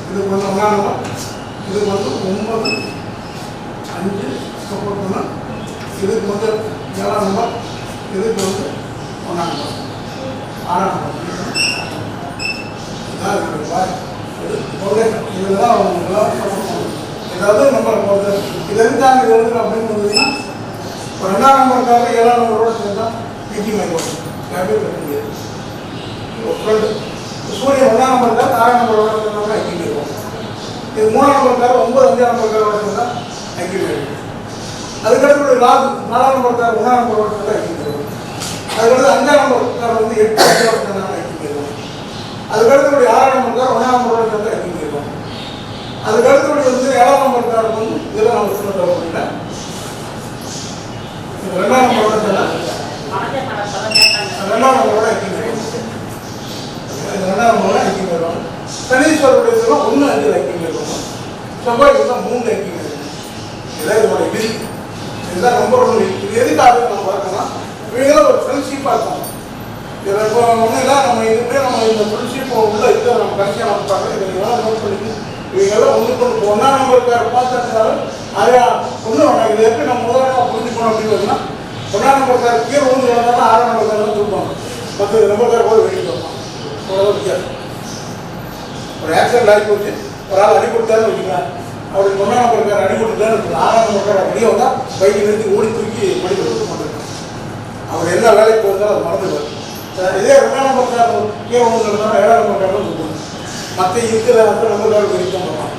இதுக்கு வந்து 1ஆம் நம்பர், இதுக்கு வந்து 9, 5 சப்போர்ட் பண்ணால், இதுக்கு வந்து 7ஆம் நம்பர், இதுக்கு வந்து 1ஆம் நம்பர், 6ஆம் நம்பர். இதுதான் அவங்களாம் சப்போர்ட் பண்ணணும். ஏதாவது நம்பரை பொறுத்து இது எதுக்காக இது வந்து அப்படின்னு வந்ததுன்னா, இப்போ 2ஆம் நம்பருக்காக 7ஆம் நம்பரோட சேர்ந்தால் மீட்டிங் ஆகிடும். யாருமே கட்ட முடியாது. ஃப்ரெண்டு சூரியன் 1ஆம் நம்பருக்காக 6ஆம் நம்பரோட சேர்ந்தோம்னா ஐக்கியம் இருக்கும். இது 3ஆம் நம்பருக்காக 9, 5ஆம் நம்பருக்காக சேர்ந்தால் ஐக்கியம் ஆகிடும். அதுக்கடுத்து லாக் 4ஆம் நம்பருக்காக 1ஆம் நம்பரோட சேர்ந்தால் ஐக்கியம் ஆகிடும். அதுக்கடுத்து 5ஆம் நம்பருக்காக வந்து 8 சேர்ந்தால் ஐக்கியம் ஆகிடும். அதுக்கடுத்து 6ஆம் நம்பருக்காக 1ஆம் நம்பரோட சேர்ந்தால் ஐக்கியம் ஆகிடும். அதுக்கடுத்து வந்து 7ஆம் நம்பருக்காக வந்து இதெல்லாம் நம்ம சொல்ல தேவையில்லை. 2ஆம் நம்பரோட சேர்ந்தால் 2ஆம் நம்பரோட ஐக்கியம் ஆகிடும். 2ஆம் நம்பரோட ஐக்கியம் ஆகிடும். சனீஸ்வரருடைய இதெல்லாம் 1, 5 ஐக்கியம் ஆகிடும். செவ்வாய் தான் 3 ஐக்கியம் ஆகிடும். இதான் இதோட விதி. இதுதான் நம்பர் 1. இது எதுக்காக நம்ம பார்க்கலாம், இவங்களாம் ஒரு ஃப்ரெண்ட்ஷிப்பாக இருக்கும். இதில் இப்போ ஒன்றும் இல்லை, நம்ம இதுவே நம்ம இந்த ஃப்ரெண்ட்ஷிப் உள்ள இதை நம்ம கடைசியாக நம்ம பார்க்குறோம். இதை நீங்களாம் நோட் பண்ணிக்கணும். இவங்கெல்லாம் ஒன்றுக்கு 1ஆம் நம்பருக்கார பார்த்தாலும் நிறையா ஒன்றும் வேண்டாம். இது எப்படி நம்ம உதாரணமாக புரிஞ்சுக்கணும் அப்படின்னு பார்த்தீங்கன்னா, 1ஆம் நம்பருக்கார கீழே ஊந்து வந்தாலும் 6ஆம் நம்பருக்கார தூக்குவாங்க. 10 நம்பருக்கார போய் வெளியே வைப்பான். அவ்வளோ வித்தியாசம். ஒரு ஆக்சிடென்ட் ஆகி போச்சு, ஒரு ஆள் அடிபட்டாருன்னு வச்சுக்கலாம். அப்படி 1ஆம் நம்பருக்கார அடிபட்டுட்டான்னு 6ஆம் நம்பருக்கார வெளியே வந்தால் பைக்கை நிறுத்தி ஓடி தூக்கி படிக்க கொடுக்க மாட்டேங்க. அவர் என்ன வேலைக்கு போயிருந்தாலும் அது மறந்துடுவார். இதே 2ஆம் நம்பருக்கார கீழே ஊந்து வந்தாலும் 7ஆம் நம்பருக்கார தூக்குவாங்க. மற்ற இருக்கிற நம்பருக்கார வெளியே போவாங்க.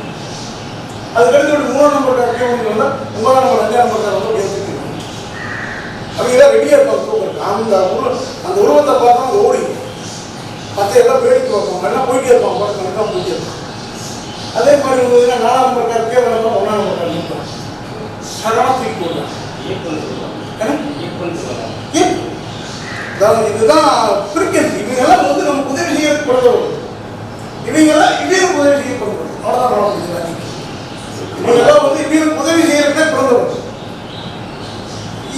அதுக்கடுத்து 3ஆம் நம்பருக்கார கீழே ஊந்து வந்தால் 9ஆம் நம்பர் 5ஆம் நம்பருக்கார வந்து எடுத்துக்கணும். அவங்கெல்லாம் ரெடியாக இருப்பாங்க தூக்குறதுக்கு. அந்த உருவத்தை பார்த்தா அவங்க ஓடி மற்ற எல்லாம் வேடிக்கை வைப்பாங்க. எல்லாம் போயிட்டே இருப்பாங்க. பார்த்து எல்லாம் போயிட்டே இருப்பாங்க. அதே மாதிரி இருந்ததுன்னா 4ஆம் நம்பருக்கார கீழே வந்தால் 1ஆம் நம்பருக்கார நிற்பாங்க. சடனாக தூக்கி போடுறாங்க. இதுதான் பிரிக்கன்ஸ். இவங்கெல்லாம் வந்து நமக்கு உதவி செய்யறதுக்கு பிறந்தவர்கள். இவங்கெல்லாம் இவங்களுக்கு உதவி செய்யப்படுறது. அவ்வளோதான். இவங்கெல்லாம் வந்து இவங்களுக்கு உதவி செய்யறதுக்கே பிறந்தவர்கள்.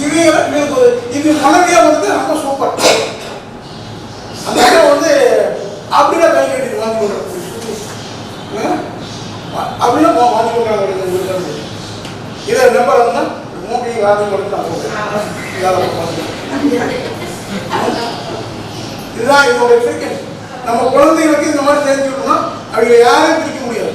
இவங்க மனைவியாக வந்து ரொம்ப சூப்பர். அந்த இடம் வந்து அப்படின்னா கை கட்டி வாங்கி கொண்டாங்க. அப்படின்னா வாங்கி கொண்டாங்க. இதை நம்பர் வந்து மூக்கையும் வாங்கி கொண்டு நான் இதுதான் இதோட ஃப்ரீக்வன்சி. நம்ம குழந்தைகளுக்கு இந்த மாதிரி தெரிஞ்சுக்கணும்னா அவங்க யாரையும் பிடிக்க முடியாது.